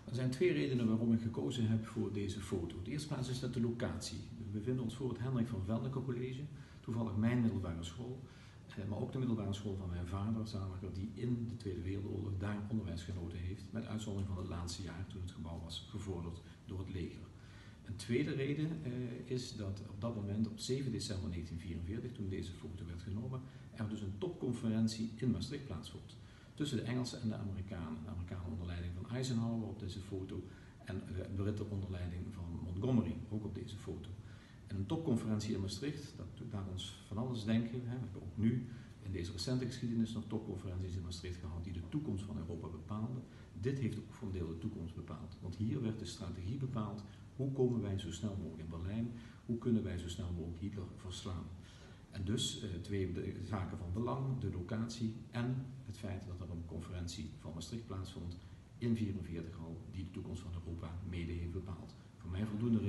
Er zijn twee redenen waarom ik gekozen heb voor deze foto. De eerste plaats is dat de locatie. We bevinden ons voor het Hendrik van Veldeke College, toevallig mijn middelbare school, maar ook de middelbare school van mijn vader, Zaliger, die in de Tweede Wereldoorlog daar onderwijs genoten heeft, met uitzondering van het laatste jaar toen het gebouw was gevorderd door het leger. Een tweede reden is dat op dat moment, op 7 december 1944, toen deze foto werd genomen, er dus een topconferentie in Maastricht plaatsvond. Tussen de Engelsen en de Amerikanen. De Amerikanen onder leiding van Eisenhower op deze foto en de Britten onder leiding van Montgomery, ook op deze foto. En een topconferentie in Maastricht, dat doet aan ons van alles denken. We hebben ook nu in deze recente geschiedenis nog topconferenties in Maastricht gehad die de toekomst van Europa bepaalden. Dit heeft ook voor een deel de toekomst bepaald. Want hier werd de strategie bepaald. Hoe komen wij zo snel mogelijk in Berlijn? Hoe kunnen wij zo snel mogelijk Hitler verslaan? En dus twee zaken van belang, de locatie en het feit dat er een conferentie van Maastricht plaatsvond in 1944 al, die de toekomst van Europa mede heeft bepaald. Voor mij voldoende